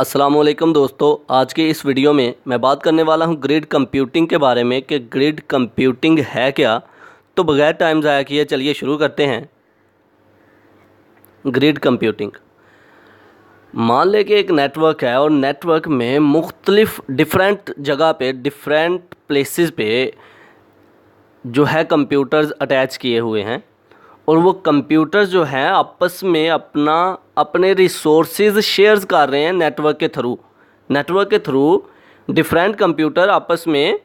अस्सलामुअलैकुम दोस्तों, आज के इस वीडियो में मैं बात करने वाला हूं ग्रिड कंप्यूटिंग के बारे में कि ग्रिड कंप्यूटिंग है क्या। तो बगैर टाइम ज़ाया किए चलिए शुरू करते हैं। ग्रिड कंप्यूटिंग, मान लें कि एक नेटवर्क है और नेटवर्क में मुख्तलिफ डिफरेंट जगह पे डिफरेंट प्लेसेस पे जो है कंप्यूटर्स अटैच किए हुए हैं और वो कंप्यूटर्स जो हैं आपस में अपने रिसोर्सेज शेयर्स कर रहे हैं नेटवर्क के थ्रू डिफरेंट कंप्यूटर आपस में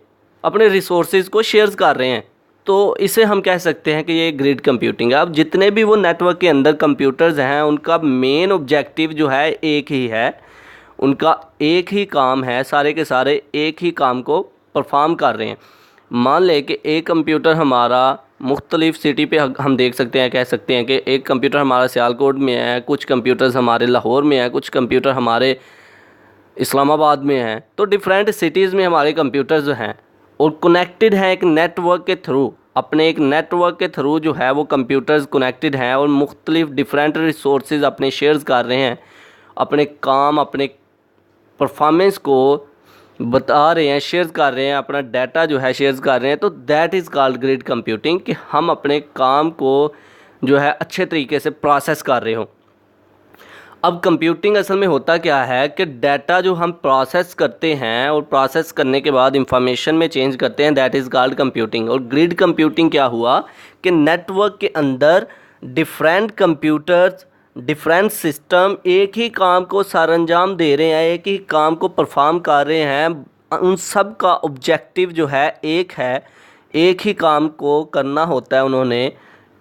अपने रिसोर्सेज को शेयर्स कर रहे हैं। तो इसे हम कह सकते हैं कि ये ग्रिड कंप्यूटिंग है। अब जितने भी वो नेटवर्क के अंदर कंप्यूटर्स हैं उनका मेन ऑब्जेक्टिव जो है एक ही है, उनका एक ही काम है, सारे के सारे एक ही काम को परफॉर्म कर रहे हैं। मान लें कि एक कंप्यूटर हमारा मुख्तलिफ़ सिटी पे हम देख सकते हैं, कह सकते हैं कि एक कंप्यूटर हमारा सियालकोट में है, कुछ कंप्यूटर्स हमारे लाहौर में है, कुछ कंप्यूटर हमारे इस्लामाबाद में हैं। तो डिफरेंट सिटीज़ में हमारे कंप्यूटर्स जो हैं और कनेक्टेड हैं एक नेटवर्क के थ्रू, अपने एक नेटवर्क के थ्रू जो है वो कंप्यूटर्स कनेक्टेड हैं और मुख्तलिफ़ डिफरेंट रिसोर्सेज अपने शेयर्स कर रहे हैं, अपने काम अपने परफॉर्मेंस को बता रहे हैं, शेयर कर रहे हैं, अपना डाटा जो है शेयर कर रहे हैं। तो that is called grid computing कि हम अपने काम को जो है अच्छे तरीके से प्रोसेस कर रहे हो। अब कंप्यूटिंग असल में होता क्या है कि डाटा जो हम प्रोसेस करते हैं और प्रोसेस करने के बाद इंफॉर्मेशन में चेंज करते हैं, दैट इज़ कॉल्ड कंप्यूटिंग। और ग्रिड कंप्यूटिंग क्या हुआ कि नेटवर्क के अंदर डिफरेंट कंप्यूटर्स, डिफरेंट सिस्टम एक ही काम को सरअंजाम दे रहे हैं, एक ही काम को परफॉर्म कर रहे हैं। उन सब का ऑब्जेक्टिव जो है, एक ही काम को करना होता है उन्होंने।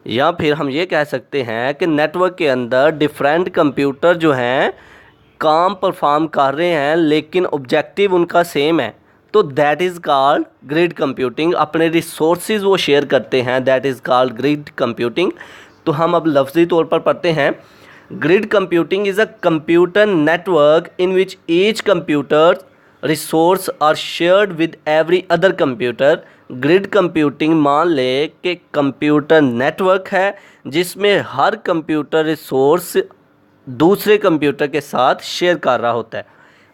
या फिर हम ये कह सकते हैं कि नेटवर्क के अंदर डिफरेंट कंप्यूटर जो हैं काम परफॉर्म कर रहे हैं लेकिन ऑब्जेक्टिव उनका सेम है। तो that is called grid computing. अपने रिसोर्सेज वो शेयर करते हैं, that is called grid computing. तो हम अब लफ्ज़ी तौर पर पढ़ते हैं। Grid computing is a computer network in which each computer's resource are shared with every other computer. Grid computing मान ले कि कंप्यूटर नेटवर्क है जिसमें हर कंप्यूटर रिसोर्स दूसरे कंप्यूटर के साथ शेयर कर रहा होता है।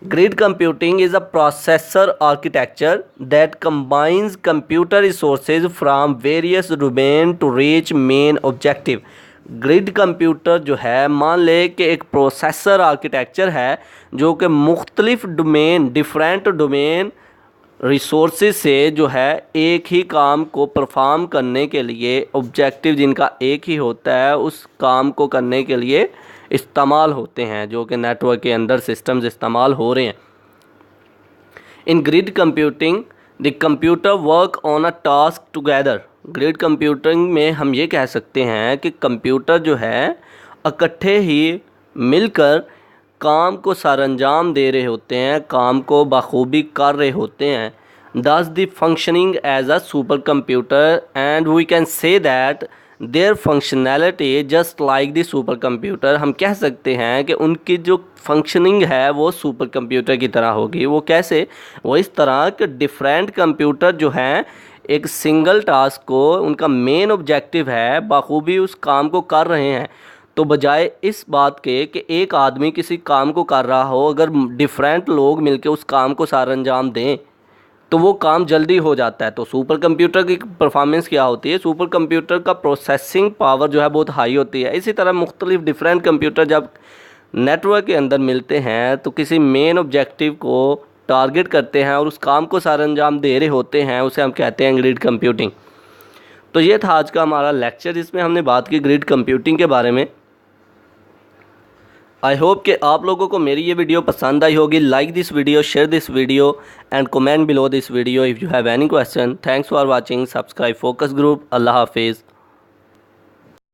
Grid computing is a processor architecture that combines computer resources from various domains to reach main objective. Grid computer जो है मान ले कि एक प्रोसेसर आर्किटेक्चर है जो कि मुख्तलिफ डोमेन, डिफरेंट डोमेन रिसोर्सेज से जो है एक ही काम को परफॉर्म करने के लिए, ऑब्जेक्टिव जिनका एक ही होता है, उस काम को करने के लिए इस्तेमाल होते हैं, जो कि नेटवर्क के अंदर सिस्टम्स इस्तेमाल हो रहे हैं। In grid computing the computer work on a task together. Grid computing में हम ये कह सकते हैं कि कंप्यूटर जो है इकट्ठे ही मिलकर काम को सरअंजाम दे रहे होते हैं, काम को बखूबी कर रहे होते हैं। Thus the functioning as a super computer and we can say that their functionality just like the super computer. हम कह सकते हैं कि उनकी जो फंक्शनिंग है वो सुपर कंप्यूटर की तरह होगी। वो कैसे? वो इस तरह कि डिफरेंट कंप्यूटर जो हैं एक सिंगल टास्क को, उनका मेन ऑब्जेक्टिव है, बखूबी उस काम को कर रहे हैं। तो बजाय इस बात के कि एक आदमी किसी काम को कर रहा हो, अगर डिफरेंट लोग मिलकर उस काम को सरअंजाम दें तो वो काम जल्दी हो जाता है। तो सुपर कंप्यूटर की परफॉर्मेंस क्या होती है? सुपर कंप्यूटर का प्रोसेसिंग पावर जो है बहुत हाई होती है। इसी तरह मुख्तलिफ डिफरेंट कंप्यूटर जब नेटवर्क के अंदर मिलते हैं तो किसी मेन ऑब्जेक्टिव को टारगेट करते हैं और उस काम को सरअंजाम दे रहे होते हैं, उसे हम कहते हैं ग्रिड कंप्यूटिंग। तो ये था आज का हमारा लेक्चर, जिसमें हमने बात की ग्रिड कंप्यूटिंग के बारे में। आई होप कि आप लोगों को मेरी ये वीडियो पसंद आई होगी। Like this video, share this video and comment below this video if you have any question. Thanks for watching. Subscribe focus group. अल्लाह हाफिज़।